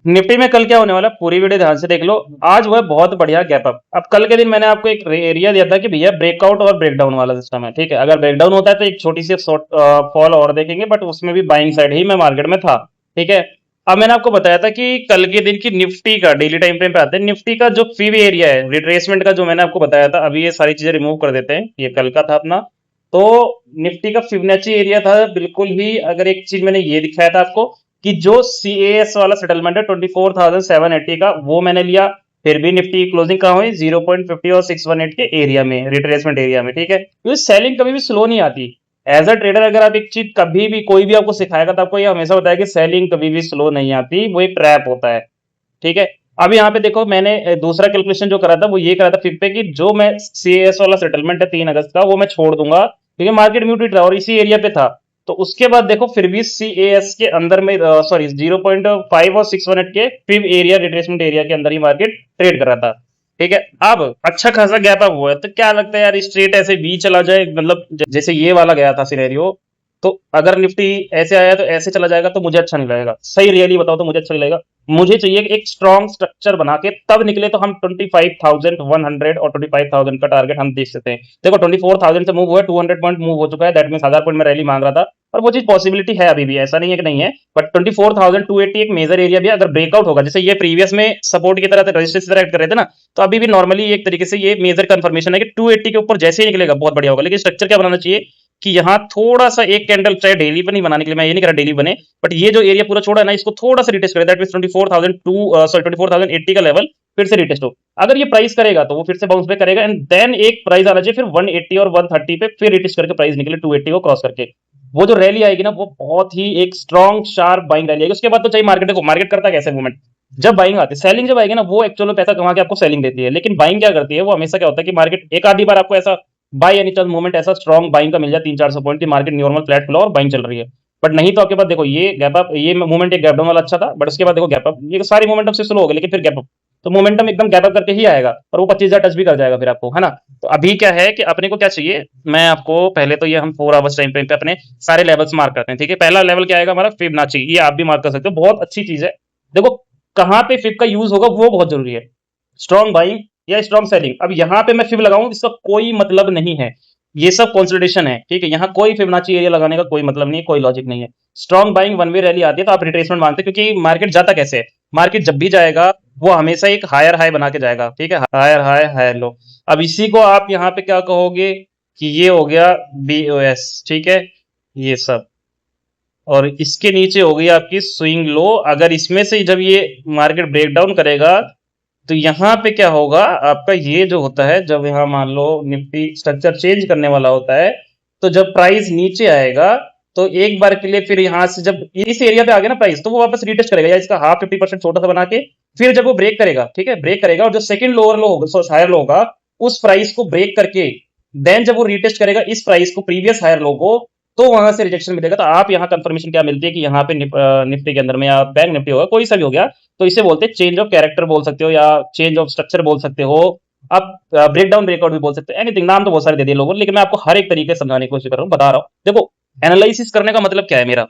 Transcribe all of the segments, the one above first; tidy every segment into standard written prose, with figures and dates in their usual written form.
Nifty में कल क्या होने वाला है, पूरी वीडियो ध्यान से देख लो। आज वो है बहुत बढ़िया गैप अप। अब कल के दिन मैंने आपको एक एरिया दिया था कि भैया ब्रेकआउट और ब्रेकडाउन वाला सिस्टम है, ठीक है। अगर ब्रेकडाउन होता है तो एक छोटी सी शॉर्ट फॉल और देखेंगे, बट उसमें भी बाइंग साइड ही मैं मार्केट में था, ठीक है। अब मैंने आपको बताया था कि कल के दिन की निफ्टी का डेली टाइम फ्रेम पे आते हैं, निफ्टी का जो फीब एरिया है रिट्रेसमेंट का, जो मैंने आपको बताया था। अभी ये सारी चीजें रिमूव कर देते हैं, ये कल का था अपना। तो निफ्टी का फिबोनाची एरिया था बिल्कुल ही। अगर एक चीज मैंने ये दिखाया था आपको कि जो सीएएस वाला सेटलमेंट है 24,780 का, वो मैंने लिया। फिर भी निफ्टी की क्लोजिंग कहाँ हुई, 0.50 और 618 के एरिया में, रिट्रेसमेंट एरिया में, ठीक है। क्योंकि सेलिंग कभी भी स्लो नहीं आती। एज अ ट्रेडर अगर आप एक चीज कभी भी कोई भी आपको सिखाएगा तो आपको ये हमेशा बताया कि सेलिंग कभी भी स्लो नहीं आती, वो एक ट्रैप होता है, ठीक है। अब यहाँ पे देखो, मैंने दूसरा कैलकुलेशन जो करा था वो ये करा था फिर पे कि जो मैं सीएस वाला सेटलमेंट है 3 अगस्त का, वो मैं छोड़ दूंगा क्योंकि मार्केट म्यूटेड था और इसी एरिया पे था। तो उसके बाद देखो फिर भी सीएएस के अंदर में, सॉरी 0.5 और 618 के फिर एरिया, रिट्रेसमेंट एरिया के अंदर ही मार्केट ट्रेड कर रहा था, ठीक है। अब अच्छा खासा गैप अप हुआ है, तो क्या लगता है यार स्ट्रेट ऐसे भी चला जाए, मतलब जैसे ये वाला गया था सिनेरियो। तो अगर निफ्टी ऐसे आया तो ऐसे चला जाएगा तो मुझे अच्छा नहीं लगेगा, सही रियली बताओ तो मुझे अच्छा नहीं लगेगा। मुझे चाहिए कि एक स्ट्रॉन्ग स्ट्रक्चर बना के तब निकले तो हम 25,100 और 25,000 का टारगेट हम देख सकते हैं। देखो 24,000 से मूव हुआ है, 200 पॉइंट मूव हो चुका है, दैट मीन 1000 पॉइंट में रैली मांग रहा था। और वो चीज पॉसिबिलिटी है अभी भी, ऐसा नहीं है कि नहीं है। बट 24,280 एक मेजर एरिया भी है। अगर ब्रेकआउट होगा, जैसे ये प्रीवियस में सपोर्ट की तरह रजिस्टेंस की तरह act कर रहे थे ना, तो अभी भी नॉर्मली एक तरीके से ये मेजर कंफर्मेशन है कि 280 के ऊपर जैसे ही निकलेगा बहुत बढ़िया होगा। लेकिन स्ट्रक्चर क्या बनाना चाहिए कि यहाँ थोड़ा सा एक कैंडल, चाहे डेली पर नहीं बनाने के लिए मैं ये नहीं कह रहा डेली बने, बट ये जो एरिया पूरा छोड़ा है ना, इसको थोड़ा सा रिटेस्ट करे, दैट मीन 24,080 का लेवल फिर से रिटेस्ट हो। अगर ये प्राइस करेगा तो वो फिर से बाउंस बैक करेगा, एंड देन एक प्राइस आना चाहिए फिर 180 और 130 पे, फिर रिटेस्ट करके प्राइस निकले 280 को क्रॉस करके। वो जो रैली आएगी ना, वो बहुत ही एक स्ट्रॉन्ग शार्प बाइंग रैली आएगी। उसके बाद तो चाहिए मार्केट को, मार्केट करता है कैसे मूवमेंट, जब बाइंग आती है, सेलिंग जब आएगी ना, वो एक्चुअल में पैसा कमा के आपको सेलिंग देती है। लेकिन बाइंग क्या करती है, वो हमेशा क्या होता है कि मार्केट एक आधी बार आपको ऐसा बाय एनी चांस मोमेंट ऐसा स्ट्रॉन्ग बाइंग का मिल जाए 300-400 पॉइंट की, मार्केट नॉर्मल फ्लैट खुला और बाइंग चल रही है। बट नहीं तो आपके पास देखो ये गैप अप, ये मोमेंट एक गैप डाउन वाला अच्छा था, बट उसके बाद देखो गैप अप, ये सारी मोमेंटम से स्लो हो गए, लेकिन फिर गैप अप। तो मोमेंटम एकदम गैप अप करके ही आएगा और वो 25,000 टच भी कर जाएगा फिर आपको, है ना। तो अभी क्या है कि अपने को क्या चाहिए, मैं आपको पहले तो ये हम 4 आवर्स टाइम फ्रेम पे अपने सारे लेवल्स मार्क करते हैं, ठीक है। पहला लेवल क्या आएगा हमारा, फिबोनाची, ये आप भी मार्क कर सकते हो, बहुत अच्छी चीज है। देखो कहाँ पे फिब का यूज होगा वो बहुत जरूरी है, स्ट्रॉन्ग बाइंग या स्ट्रॉन्ग सेलिंग। अब यहाँ पे मैं फिब लगाऊं इसका कोई मतलब नहीं है, ये सब कंसोलिडेशन है, ठीक है। यहाँ कोई फिबोनाची एरिया लगाने का कोई मतलब नहीं है, कोई लॉजिक नहीं है। Strong buying one way rally आती है तो आप रिट्रेसमेंट मांगते हैं, क्योंकि मार्केट जाता कैसे है, मार्केट जब भी जाएगा वो हमेशा एक हायर हाई बना के जाएगा, ठीक है, हायर हाई हायर लो। अब इसी को आप यहाँ पे क्या कहोगे कि ये हो गया बीओएस, ठीक है, ये सब। और इसके नीचे हो गई आपकी स्विंग लो। अगर इसमें से जब ये मार्केट ब्रेकडाउन करेगा तो यहाँ पे क्या होगा आपका, ये जो होता है जब यहाँ मान लो निफ्टी स्ट्रक्चर चेंज करने वाला होता है, तो जब प्राइस नीचे आएगा तो एक बार के लिए फिर यहाँ से जब इस एरिया पे आ गया ना प्राइस, तो वो वापस रिटेस्ट करेगा या इसका हाफ 50% छोटा सा बना के, फिर जब वो ब्रेक करेगा, ठीक है, ब्रेक करेगा और जो सेकंड लोअर लो होगा, हायर लो होगा, उस प्राइस को ब्रेक करके देन जब वो रिटेस्ट करेगा इस प्राइस को, प्रीवियस हायर लो को, तो वहां से रिजेक्शन मिलेगा। तो आप यहाँ कंफर्मेशन क्या मिलती है कि यहाँ पे निफ्टी के अंदर में या बैंक निफ्टी होगा, कोई सा भी हो गया, तो इसे बोलते हैं चेंज ऑफ कैरेक्टर बोल सकते हो या चेंज ऑफ स्ट्रक्चर बोल सकते हो, आप ब्रेक डाउन ब्रेकआउट भी बोल सकते हो, एनीथिंग, नाम तो बहुत सारे दे दिए लोगों ने, लेकिन मैं आपको हर एक तरीके से समझाने की कोशिश कर रहा हूँ, बता रहा हूँ। देखो एनालिसिस करने का मतलब क्या है मेरा,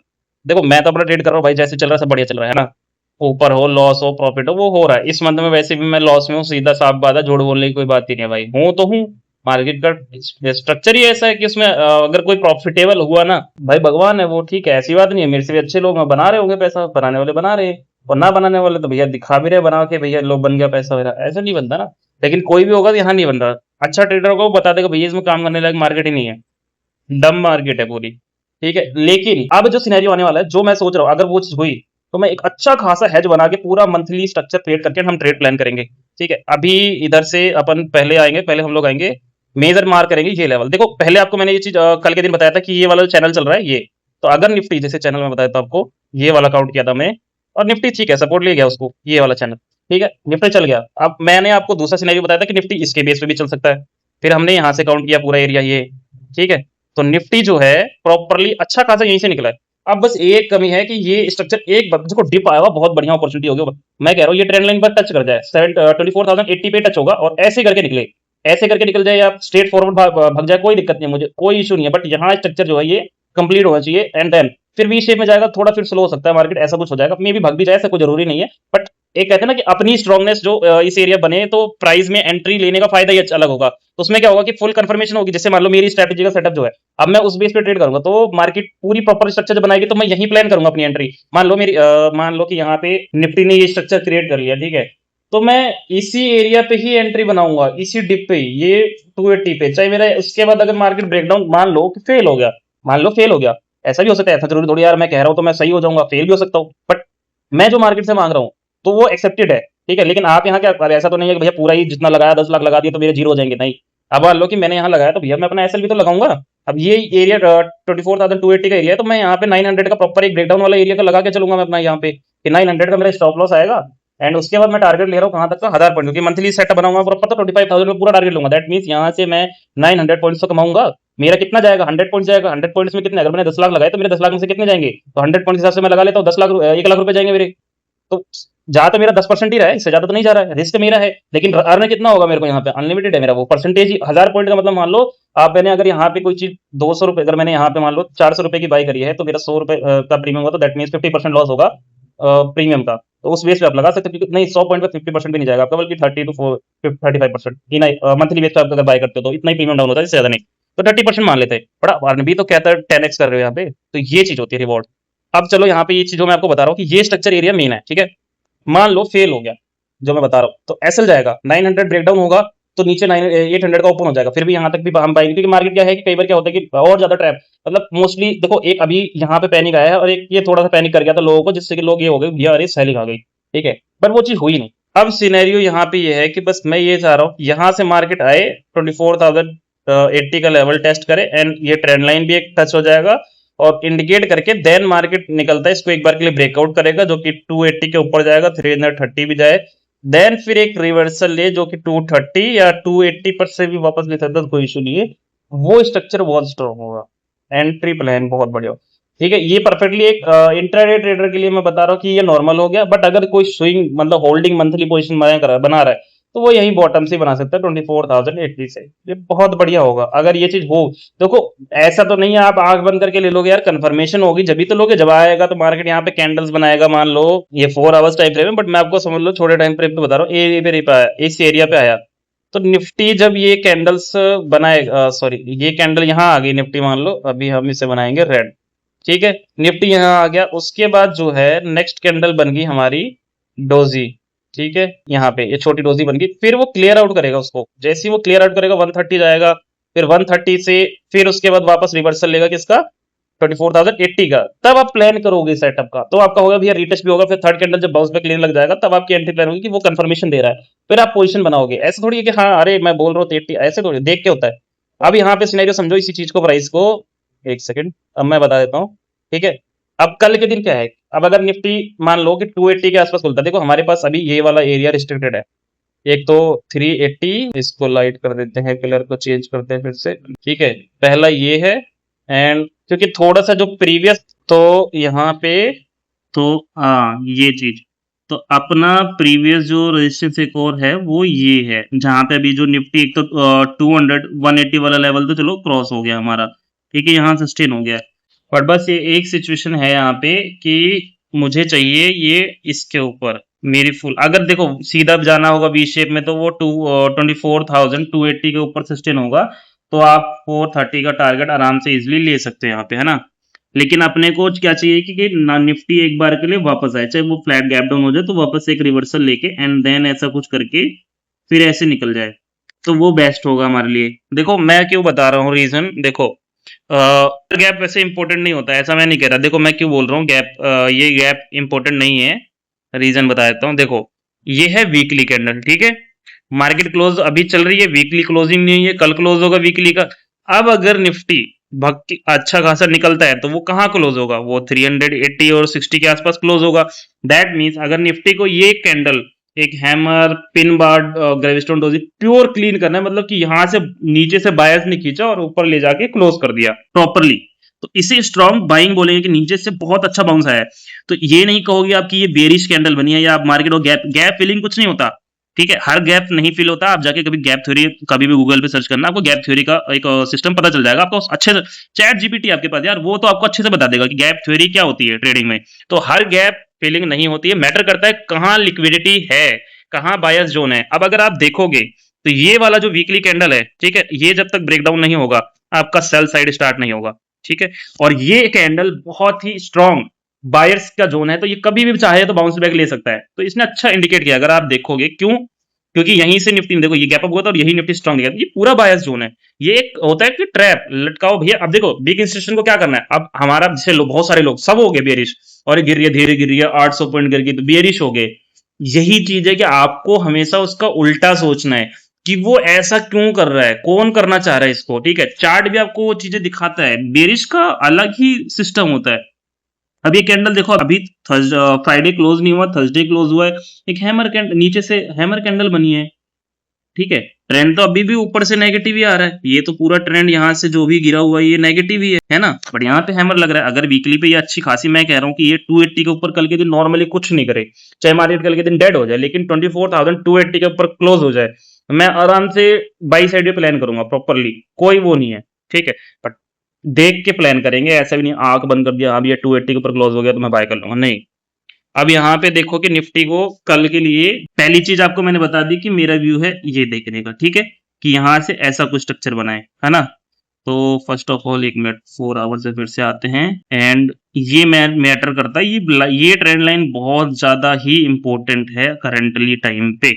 देखो मैं तो अपना ट्रेड कर रहा हूँ भाई, जैसे चल रहा है सब बढ़िया चल रहा है ना, ऊपर हो लॉस हो प्रॉफिट हो वो हो रहा है। इस मंथ में वैसे भी मैं लॉस में हूँ, सीधा साफ बात है, झूठ बोलने की कोई बात ही नहीं है भाई, हूँ तो हूँ। मार्केट का स्ट्रक्चर ही ऐसा है कि उसमें अगर कोई प्रॉफिटेबल हुआ ना, भाई भगवान है वो, ठीक है, ऐसी बात नहीं है, मेरे से भी अच्छे लोग बना रहे होंगे पैसा, बनाने वाले बना रहे हैं, और ना बनाने वाले तो भैया दिखा भी रहे बना के, भैया लोग बन गया पैसा हो रहा, ऐसा नहीं बनता ना। लेकिन कोई भी होगा तो यहाँ नहीं बन रहा। अच्छा ट्रेडर को बता देगा भैया इसमें काम करने लायक मार्केट ही नहीं है, डम मार्केट है पूरी, ठीक है। लेकिन अब जो सिनेरियो आने वाला है, जो मैं सोच रहा हूँ, अगर वो चीज हुई तो मैं एक अच्छा खासा हेज बना के पूरा मंथली स्ट्रक्चर क्रिएट करके हम ट्रेड प्लान करेंगे, ठीक है। अभी इधर से अपन पहले आएंगे, पहले हम लोग आएंगे मेजर मार्क करेंगे ये लेवल। देखो पहले आपको मैंने ये चीज कल के दिन बताया था कि ये वाला जो चैनल चल रहा है ये, तो अगर निफ्टी जैसे चैनल में बताया था आपको, ये वाला काउंट किया था मैं, और निफ्टी ठीक है सपोर्ट ले गया उसको, ये वाला चैनल, ठीक है, निफ्टी चल गया। अब मैंने आपको दूसरा सिनेरियो बताया था कि निफ्टी इसके बेस पे भी चल सकता है, फिर हमने यहाँ से काउंट किया पूरा एरिया ये, ठीक है। तो निफ्टी जो है प्रॉपरली अच्छा खासा यहीं से निकला है। अब बस एक कमी है कि ये स्ट्रक्चर एक बार देखो डिप आया हुआ, बहुत बढ़िया अपॉर्चुनिटी होगी, मैं कह रहा हूँ ये ट्रेंड लाइन पर टच कर जाए, 24,080 पे टच होगा और ऐसे करके निकले, ऐसे करके निकल जाए या स्ट्रेट फॉरवर्ड भाग जाए, कोई दिक्कत नहीं है मुझे, कोई इशू नहीं है। बट यहाँ स्ट्रक्चर जो है ये कंप्लीट होना चाहिए, एंड देन फिर वी शेप में जाएगा, थोड़ा फिर स्लो हो सकता है मार्केट, ऐसा कुछ हो जाएगा, मे भी भाग भी जाए, ऐसा कोई जरूरी नहीं है। बट एक कहते हैं ना कि अपनी स्ट्रांगनेस जो इस एरिया बने तो प्राइस में एंट्री लेने का फायदा ही अलग होगा। तो उसमें क्या होगा कि फुल कंफर्मेशन होगी, जैसे मान लो मेरी स्ट्रेटजी का सेटअप जो है, अब मैं उस बेस पे ट्रेड करूंगा, तो मार्केट पूरी प्रॉपर स्ट्रक्चर जब बनाएगी तो मैं यही प्लान करूंगा अपनी एंट्री। मान लो कि यहाँ पे निफ्टी ने ये स्ट्रक्चर क्रिएट कर लिया, ठीक है, तो मैं इसी एरिया पे ही एंट्री बनाऊंगा, इसी डिप पे ही, ये 280 पे, चाहे मेरा उसके बाद अगर मार्केट ब्रेकडाउन मान लो कि फेल हो गया, मान लो फेल हो गया, ऐसा भी हो सकता है, ऐसा जरूरी थोड़ी यार मैं कह रहा हूं तो मैं सही हो जाऊंगा, फेल भी हो सकता हूँ, बट मैं जो मार्केट से मांग रहा हूँ तो वो एक्सेप्टेड है, ठीक है। लेकिन आप यहाँ क्या, अब ऐसा तो नहीं है कि भैया पूरा ही जितना लगाया 10 लाख लगा दिया तो मेरे जीरो हो जाएंगे, नहीं। अब मान लो कि मैंने यहाँ लगाया तो भैया मैं अपना एसएल भी तो लगाऊंगा। अब ये एरिया 24,280 का एरिया है, तो मैं यहाँ पे 900 का प्रॉपर एक ब्रेकडाउन वाला एरिया का लगा के चलूंगा मैं अपना यहाँ पे, कि 900 का मेरा स्टॉप लॉस आएगा। एंड उसके बाद मैं टारगेट ले रहा हूँ कहाँ तक का, 1000 पॉइंट, क्योंकि मंथली सेट बनाऊंगा प्रॉपर, तो 25,000 में पूरा टारगेट लूंगा। दैट मीन यहाँ से मैं 900 पॉइंट्स तो कमाऊंगा। मेरा कितना जाएगा, 100 पॉइंट जाएगा। 100 पॉइंट्स में कितने, अगर मैंने 10 लाख लगाए तो मेरे 10 लाख में से कितने जाएंगे, तो 100 पॉइंट हिसाब से मैं लगा लेता हूँ, 10 लाख 1 लाख रुपए जाएंगे मेरे। तो जा तो मेरा 10% ही रहा है, इससे ज्यादा तो नहीं जा रहा है, रिस्क मेरा है, लेकिन अर्न कितना होगा मेरे को, यहाँ पे अनलिमिटेड है मेरा वो परसेंटेज ही। 1000 पॉइंट का मतलब मान लो आप, मैंने अगर यहाँ पे कोई चीज 200 रुपए, अगर मैंने यहाँ पे मान लो 400 रुपए की बाई करी है, तो मेरा 100 रुपए का प्रीमियम होगा, तो दैट मीन 50% लॉस होगा प्रीमियम का। तो उस बेस पे आप लगा सकते हो, नहीं 100 पॉइंट पे 50% भी नहीं जाएगा आपका, बल्कि 30 to 35% मंथली बेस पे आप अगर बाय करते हो तो इतना ही प्रीमियम डाउन होता है, इससे ज्यादा नहीं। तो 30% मान लेते हैं, बड़ा अर्न भी तो कहता है 10x कर रहे हो यहाँ पे, तो ये चीज होती है रिवॉर्ड। अब चलो यहाँ पे ये चीज जो मैं आपको बता रहा हूँ कि ये स्ट्रक्चर एरिया मेन है, ठीक है। मान लो फेल हो गया जो मैं बता रहा हूँ, तो एसएल जाएगा, 900 ब्रेकडाउन होगा, तो नीचे 800 का ओपन हो जाएगा, फिर भी यहाँ तक भी हम पाएंगे, क्योंकि मार्केट क्या है कि कई बार क्या होता है कि और ज्यादा ट्रैप, मतलब मोस्टली देखो, एक अभी यहाँ पे पैनिक आया है और एक ये थोड़ा सा पैनिक कर गया था लोगों को, जिससे कि लोग ये हो गए भैया अरे सेलिंग आ गई, ठीक है, बट वो चीज हुई नहीं। अब सिनेरियो यहाँ पे ये है कि बस मैं ये चाह रहा हूँ यहाँ से मार्केट आए, 24,080 का लेवल टेस्ट करे, एंड ये ट्रेंड लाइन भी एक टच हो जाएगा और इंडिकेट करके देन मार्केट निकलता है, इसको एक बार के लिए ब्रेकआउट करेगा जो कि 280 के ऊपर जाएगा, 330 भी जाए, देन फिर एक रिवर्सल ले जो कि 230 या 280 पर से भी वापस ले सकता है, कोई इशू नहीं है। वो स्ट्रक्चर बहुत स्ट्रॉन्ग होगा, एंट्री प्लान बहुत बढ़िया, ठीक है। ये परफेक्टली एक इंट्राडे ट्रेडर के लिए मैं बता रहा हूँ कि ये नॉर्मल हो गया, बट अगर कोई स्विंग मतलब होल्डिंग मंथली पोजीशन बना रहा है तो वो यही बॉटम से बना सकता है 24,080 से, ये बहुत बढ़िया होगा अगर ये चीज हो। देखो ऐसा तो नहीं है आप आंख बंद करके ले लोगे यार, कंफर्मेशन होगी जब भी तो लोगे, जब आएगा तो मार्केट यहाँ पे कैंडल्स बनाएगा, मान लो ये 4 आवर्स टाइम फ्रेम है, बट मैं आपको समझ लो छोटे टाइम फ्रेम पे बता रहा हूँ, एरिया पे आया, इस एरिया पे आया, तो निफ्टी जब ये कैंडल्स बनाएगा, सॉरी ये कैंडल यहाँ आ गई निफ्टी, मान लो अभी हम इसे बनाएंगे रेड, ठीक है, निफ्टी यहाँ आ गया, उसके बाद जो है नेक्स्ट कैंडल बन गई हमारी डोजी, ठीक है, यहाँ पे ये छोटी डोजी बन गई, फिर वो क्लियर आउट करेगा उसको, जैसे ही वो क्लियर आउट करेगा 130 जाएगा, फिर 130 से फिर उसके बाद वापस रिवर्सल लेगा किसका, 24,080 का, तब आप प्लान करोगे सेटअप का, तो आपका होगा भैया रीटेस्ट भी होगा, फिर थर्ड कैंडल जब बाउंस बैक लेने लग जाएगा तब आपकी एंट्री प्लान होगी कि वो कंफर्मेशन दे रहा है, फिर आप पोजीशन बनाओगे। ऐसे थोड़ी है कि हाँ अरे मैं बोल रहा हूँ 80, ऐसे थोड़ी देख के होता है। अब यहाँ पे सिनेरियो समझो इसी चीज को, प्राइस को, एक सेकंड अब मैं बता देता हूँ, ठीक है। अब कल के दिन क्या है, अब अगर निफ्टी मान लो कि 280 के आसपास खुलता है, देखो हमारे पास अभी ये वाला एरिया रिस्ट्रिक्टेड है, एक तो 380, इसको लाइट कर देते हैं, कलर को चेंज करते हैं फिर से, ठीक है, पहला ये है, एंड क्योंकि थोड़ा सा जो प्रीवियस, तो यहाँ पे, तो हाँ ये चीज, तो अपना प्रीवियस जो रेजिस्टेंस एक और है वो ये है, जहां पे अभी जो निफ्टी एक तो 200 180 वाला लेवल तो चलो क्रॉस हो गया हमारा, ठीक है, यहाँ सस्टेन हो गया, बट बस ये एक सिचुएशन है यहाँ पे कि मुझे चाहिए ये इसके ऊपर मेरी फुल, अगर देखो सीधा जाना होगा वी शेप में तो वो 24,280 के ऊपर सस्टेन होगा, तो आप 430 का टारगेट आराम से इजिली ले सकते हैं यहाँ पे, है ना। लेकिन अपने को क्या चाहिए कि निफ्टी एक बार के लिए वापस आए, चाहे वो फ्लैट गैप डाउन हो जाए तो वापस एक रिवर्सल लेके एंड देन ऐसा कुछ करके फिर ऐसे निकल जाए, तो वो बेस्ट होगा हमारे लिए। देखो मैं क्यों बता रहा हूँ रीजन, देखो गैप वैसे इंपॉर्टेंट नहीं होता, ऐसा मैं नहीं कह रहा, देखो मैं क्यों बोल रहा हूँ गैप, ये गैप इंपॉर्टेंट नहीं है, रीजन बता देता हूँ। देखो ये है वीकली कैंडल, ठीक है, मार्केट क्लोज अभी चल रही है, वीकली क्लोजिंग नहीं है, कल क्लोज होगा वीकली का। अब अगर निफ्टी अच्छा खासा निकलता है तो वो कहाँ क्लोज होगा, वो 380 और 60 के आसपास क्लोज होगा। दैट मीन्स अगर निफ्टी को ये कैंडल एक hammer pin bar gravestone doji pure clean करना है, मतलब कि यहां से नीचे से बायस नहीं खींचा और ऊपर ले जाके क्लोज कर दिया प्रॉपरली, तो इसे स्ट्रॉन्ग बाइंग बोलेंगे कि नीचे से बहुत अच्छा बाउंस आया है। तो ये नहीं कहोगे आप कि ये बेरिश कैंडल बनी है या आप मार्केट को गैप फिलिंग कुछ नहीं होता, ठीक है, हर गैप नहीं फिल होता। आप जाके कभी गैप थ्योरी कभी भी गूगल पे सर्च करना, आपको गैप थ्योरी का एक सिस्टम पता चल जाएगा आपको अच्छे से। चैट जीपीटी आपके पास यार, वो तो आपको अच्छे से बता देगा कि गैप थ्योरी क्या होती है ट्रेडिंग में। तो हर गैप फिलिंग नहीं होती है, मैटर करता है कहाँ लिक्विडिटी है, कहाँ बायस जोन है। अब अगर आप देखोगे तो ये वाला जो वीकली कैंडल है, ठीक है, ये जब तक ब्रेकडाउन नहीं होगा आपका सेल साइड स्टार्ट नहीं होगा, ठीक है। और ये कैंडल बहुत ही स्ट्रांग बायर्स का जोन है, तो ये कभी भी चाहे तो बाउंस बैक ले सकता है। तो इसने अच्छा इंडिकेट किया, अगर आप देखोगे। क्यों? क्योंकि यहीं से निफ्टी में देखो ये गैप अप हुआ था और यही निफ्टी स्ट्रांग दिया, ये पूरा बायस जोन है। ये एक होता है कि ट्रैप लटकाओ भैया। अब देखो बिग इंस्टीट्यूशन को क्या करना है, अब हमारा जैसे लोग बहुत सारे लोग सब हो गए बेरिश, और ये गिर रही है, धीरे गिर रही है, 800 पॉइंट गिर गई तो बेरिश हो गए। यही चीज है कि आपको हमेशा उसका उल्टा सोचना है कि वो ऐसा क्यों कर रहा है, कौन करना चाह रहा है इसको, ठीक है। चार्ट भी आपको वो चीजें दिखाता है, बेरिश का अलग ही सिस्टम होता है। अब ये कैंडल देखो, अभी फ्राइडे क्लोज नहीं हुआ, थर्सडे क्लोज हुआ है, एक हैमर कैंडल नीचे से हैमर कैंडल बनी है, ठीक है। ट्रेंड तो अभी भी ऊपर से नेगेटिव ही आ रहा है, ये तो पूरा ट्रेंड यहाँ से जो भी गिरा हुआ है ये नेगेटिव ही है ना। बट यहाँ पे हैमर लग रहा है। अगर वीकली पे ये अच्छी खासी, मैं कह रहा हूँ कि ये 280 के ऊपर कल के दिन नॉर्मली कुछ नहीं करे, चाहे मार्केट कल के दिन डेड हो जाए, लेकिन 24,280 के ऊपर क्लोज हो जाए, मैं आराम से बाई साइड पे प्लान करूंगा प्रॉपरली, कोई वो नहीं है, ठीक है। बट देख के प्लान करेंगे, ऐसा भी नहीं आंख बंद कर दिया अभी ये 280 के ऊपर क्लोज हो गया तो मैं बाय कर लूंगा, नहीं। अब यहाँ पे देखो कि निफ्टी को कल के लिए पहली चीज आपको मैंने बता दी कि मेरा व्यू है ये देखने का, ठीक है, कि यहाँ से ऐसा कुछ स्ट्रक्चर बनाए, है ना। तो first of all 1 minute 4 hour से फिर से आते हैं, एंड ये मैटर करता है, ये ट्रेंड लाइन बहुत ज्यादा ही इंपॉर्टेंट है करंटली टाइम पे,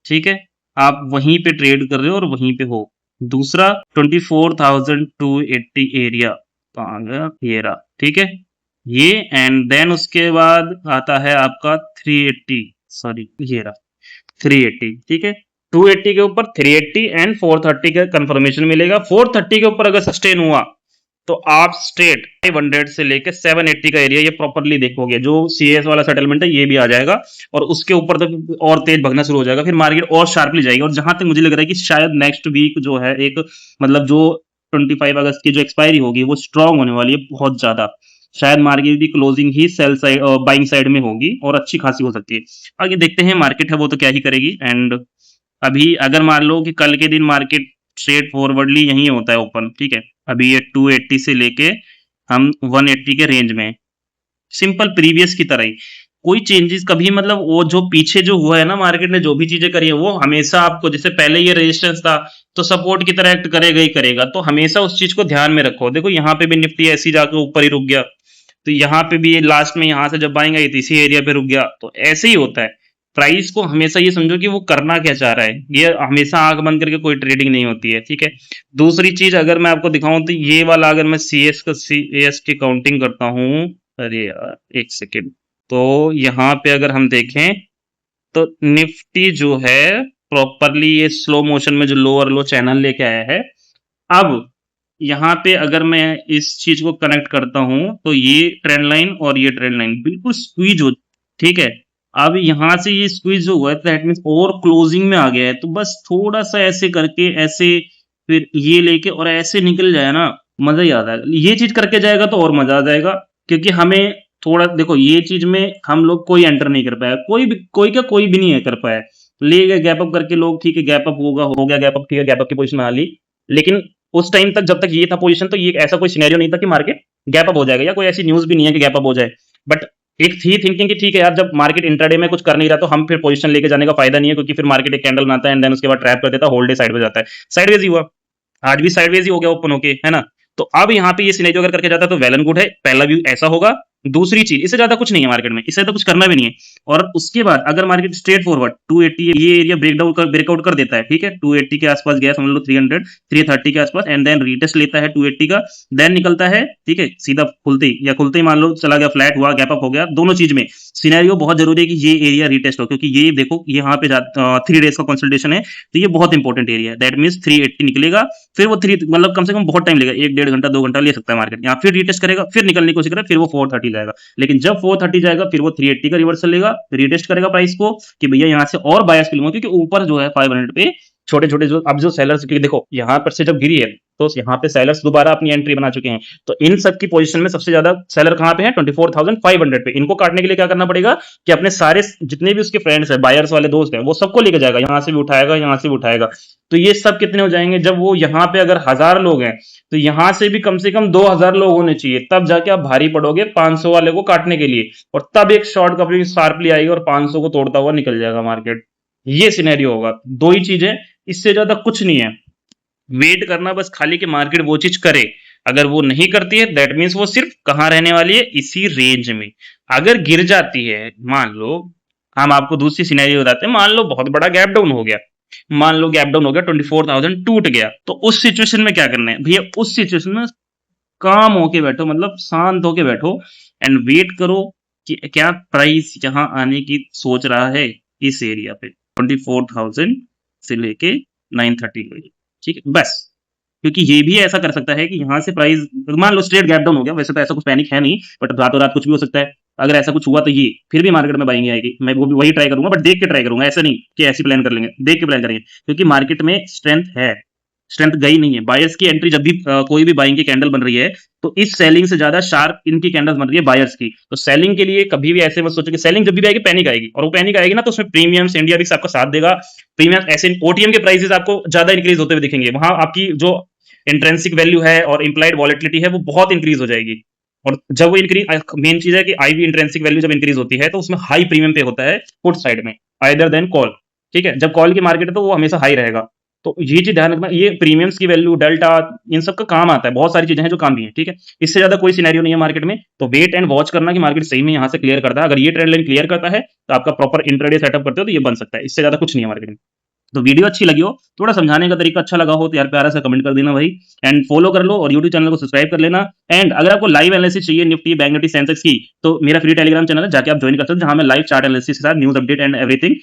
ठीक है। आप वहीं पे ट्रेड कर रहे हो और वहीं पे हो। दूसरा 24,280 एरिया कहाँ गया, ये रहा, ठीक है, ये। एंड देन उसके बाद आता है आपका 380, सॉरी ये रहा 380, ठीक है। 280 के ऊपर 380 एंड 430 का कंफर्मेशन मिलेगा। 430 के ऊपर अगर सस्टेन हुआ तो आप स्ट्रेट 500 से लेके 780 का एरिया ये प्रॉपरली देखोगे, जो सीएस वाला सेटलमेंट है ये भी आ जाएगा, और उसके ऊपर तो और तेज भगना शुरू हो जाएगा, फिर मार्केट और शार्पली जाएगी। और जहां तक मुझे लग रहा है कि शायद नेक्स्ट वीक जो है एक, मतलब जो 25 अगस्त की जो एक्सपायरी होगी वो स्ट्रांग होने वाली है बहुत ज्यादा। शायद मार्केट की क्लोजिंग ही सेल साइड और बाइंग साइड में होगी और अच्छी खासी हो सकती है। आगे देखते हैं, मार्केट है वो तो क्या ही करेगी। एंड अभी अगर मान लो कि कल के दिन मार्केट स्ट्रेट फॉरवर्डली यही होता है ओपन, ठीक है, अभी ये 280 से लेके हम 180 के रेंज में, सिंपल प्रीवियस की तरह ही, कोई चेंजेस कभी, मतलब वो जो पीछे जो हुआ है ना, मार्केट ने जो भी चीजें करी है वो हमेशा आपको, जैसे पहले ये रेजिस्टेंस था तो सपोर्ट की तरह एक्ट करेगा ही करेगा, तो हमेशा उस चीज को ध्यान में रखो। देखो यहाँ पे भी निफ्टी ऐसी जाके ऊपर ही रुक गया, तो यहाँ पे भी लास्ट में यहाँ से जब बाइंग आई तो इसी एरिया पे रुक गया, तो ऐसे ही होता है। प्राइस को हमेशा ये समझो कि वो करना क्या चाह रहा है, ये हमेशा आंख बंद करके कोई ट्रेडिंग नहीं होती है, ठीक है। दूसरी चीज अगर मैं आपको दिखाऊं तो ये वाला, अगर मैं सीएस की काउंटिंग करता हूं, अरे यार एक सेकेंड, तो यहाँ पे अगर हम देखें तो निफ्टी जो है प्रॉपरली ये स्लो मोशन में जो लोअर लो चैनल लेके आया है। अब यहाँ पे अगर मैं इस चीज को कनेक्ट करता हूं तो ये ट्रेंड लाइन और ये ट्रेंड लाइन बिल्कुल स्क्वीज हो, ठीक है। अब यहाँ से ये स्क्वीज जो हुआ है दैट मींस और क्लोजिंग में आ गया है, तो बस थोड़ा सा ऐसे करके ऐसे फिर ये लेके और ऐसे निकल जाए ना, मजा ही आता है। ये चीज करके जाएगा तो और मजा आ जाएगा, क्योंकि हमें थोड़ा देखो ये चीज में हम लोग कोई एंटर नहीं कर पाया, कोई भी नहीं कर पाया। ले गए गैप अप करके लोग, ठीक है गैप अप होगा, हो गया गैप अप, ठीक है गैप अप की पोजीशन आ ली, लेकिन उस टाइम तक जब तक ये था पोजीशन तो ये ऐसा कोई सिनेरियो नहीं था कि मार्केट गैप अप हो जाएगा, या कोई ऐसी न्यूज भी नहीं है कि गैप अप हो जाए। बट एक थी थिंकिंग कि ठीक है यार, जब मार्केट इंट्राडे में कुछ कर नहीं रहा तो हम फिर पोजीशन लेके जाने का फायदा नहीं है, क्योंकि फिर मार्केट एक कैंडल बनाता है एंड देन उसके बाद ट्रैप कर देता है, होल्ड डे साइड पे जाता है। साइडवेज ही हुआ, आज भी साइडवेज ही हो गया ओपन होके, है ना। तो अब यहाँ पे ये सिनेरियो अगर करके जाता है तो वेल एंड गुड है, पहला व्यू ऐसा होगा। दूसरी चीज, इससे ज्यादा कुछ नहीं है मार्केट में, इससे तो कुछ करना भी नहीं है। और उसके बाद अगर मार्केट स्ट्रेट फॉरवर्ड 280 ये एरिया ब्रेकआउट कर देता है, ठीक है, 280 के आसपास गया समझ लो, 300 330 के आसपास, एंड देन रीटेस्ट लेता है 280 का, देन निकलता है, ठीक है, सीधा खुलते ही मान लो चला गया, फ्लैट हुआ, गैप अप हो गया। दोनों चीज में सिनेरियो बहुत जरूरी है कि ये एरिया रीटेस्ट हो, क्योंकि ये देखो यहाँ पे 3 डेज का कंसल्टेशन है, तो ये बहुत इंपॉर्टेंट एरिया है। दैट मींस 380 निकलेगा, फिर वो 3 मतलब कम से कम बहुत टाइम लेगा, 1 डेढ़ घंटा 2 घंटा ले सकता है मार्केट, यहाँ फिर रीटेस्ट करेगा, फिर निकलने की कोशिश करेगा, फिर वो 430 जाएगा। लेकिन जब 430 जाएगा फिर वो 380 का रिवर्सल लेगा, रीटेस्ट करेगा प्राइस को कि भैया यहाँ से और बायस के लूंगा, क्योंकि ऊपर जो है 500 पे छोटे छोटे जो अब जो सेलर्स, क्योंकि देखो यहाँ पर से जब गिरी है तो यहाँ पे सेलर्स दोबारा अपनी एंट्री बना चुके हैं। तो इन सब की पोजीशन में सबसे ज्यादा सेलर कहाँ पे हैं? 24,500 पे। इनको काटने के लिए क्या करना पड़ेगा कि अपने सारे जितने भी उसके फ्रेंड्स हैं, बायर्स वाले दोस्त हैं, वो सबको लेके जाएगा, यहाँ से भी उठाएगा, यहाँ से भी उठाएगा। तो ये सब कितने हो जाएंगे? जब वो यहाँ पे अगर 1000 लोग हैं तो यहाँ से भी कम से कम 2000 लोग होने चाहिए, तब जाके आप भारी पड़ोगे 500 वाले को काटने के लिए, और तब एक शॉर्ट कवरिंग शार्पली आएगी और 500 को तोड़ता हुआ निकल जाएगा मार्केट। ये सिनेरियो होगा। दो ही चीजें, इससे ज्यादा कुछ नहीं है। वेट करना बस खाली कि मार्केट वो चीज करे। अगर वो नहीं करती है दैट मीन्स वो सिर्फ कहां रहने वाली है? इसी रेंज में। अगर गिर जाती है, मान लो, हम आपको दूसरी सिनेरियो बताते हैं, मान लो बहुत बड़ा गैप डाउन हो गया, मान लो गैप डाउन हो गया, 24,000 टूट गया, तो उस सिचुएशन में क्या करना है भैया? उस सिचुएशन में काम होके बैठो, मतलब शांत होके बैठो एंड वेट करो कि क्या प्राइस यहां आने की सोच रहा है इस एरिया पे 24,000 से लेके 930 को, ठीक है बस। क्योंकि ये भी ऐसा कर सकता है कि यहाँ से प्राइस, मान लो स्ट्रेट गैप डाउन हो गया, वैसे तो ऐसा कुछ पैनिक है नहीं, बट रातों रात कुछ भी हो सकता है। अगर ऐसा कुछ हुआ तो ये फिर भी मार्केट में बाइंग आएगी, मैं वो भी वही ट्राई करूंगा, बट देख के ट्राई करूंगा, ऐसा नहीं कि ऐसी प्लान कर लेंगे, देख के प्लान करेंगे। क्योंकि मार्केट में स्ट्रेंथ है, स्ट्रेंथ गई नहीं है। बायर्स की एंट्री जब भी कोई भी बाइंग की कैंडल बन रही है, तो इस सेलिंग से ज्यादा शार्प इनकी कैंडल बन रही है बायर्स की। तो सेलिंग के लिए कभी भी ऐसे मत सोचो कि सेलिंग जब भी आएगी पैनिक आएगी, और वो पैनिक आएगी ना तो उसमें प्रीमियम्स, इंडिया विक्स आपका साथ देगा। प्रीमियम ऐसे ओटीएम के प्राइसेस आपको ज्यादा इंक्रीज होते हुए दिखेंगे, वहां आपकी जो इंट्रेंसिक वैल्यू है और इंप्लाइड वॉलेटिलिटी है वो बहुत इंक्रीज हो जाएगी। और जब वो इंक्रीज, मेन चीज है कि आईवी इंट्रेंसिक वैल्यू जब इंक्रीज होती है तो उसमें हाई प्रीमियम पे होता है पुट साइड में, आइदर देन कॉल। ठीक है, जब कॉल की मार्केट है तो वो हमेशा हाई रहेगा। तो ये चीज ध्यान रखना, ये प्रीमियम्स की वैल्यू, डेल्टा, इन सब का काम आता है। बहुत सारी चीजें हैं जो काम भी है, ठीक है। इससे ज्यादा कोई सिनेरियो नहीं है मार्केट में। तो वेट एंड वॉच करना कि मार्केट सही में यहाँ से क्लियर करता है। अगर ये ट्रेंड लाइन क्लियर करता है तो आपका प्रॉपर इंट्राडे सेटअप करते हो तो ये बन सकता है। इससे ज्यादा कुछ नहीं है मार्केट में। तो वीडियो अच्छी लगी हो, थोड़ा समझाने का तरीका अच्छा लगा हो तो यार प्यारा सा कमेंट कर देना भाई, एंड फॉलो कर लो और यूट्यूब चैनल को सब्सक्राइब कर लेना। एंड अगर आपको लाइव एनालिसिस चाहिए निफ्टी, बैंक निफ्टी, सेंसेक्स की, तो मेरा फ्री टेलीग्राम चैनल है, जाके आप ज्वाइन कर सकते हो, जहां मैं लाइव चार्ट एनालिसिस के साथ न्यूज अपडेट एंड एवरीथिंग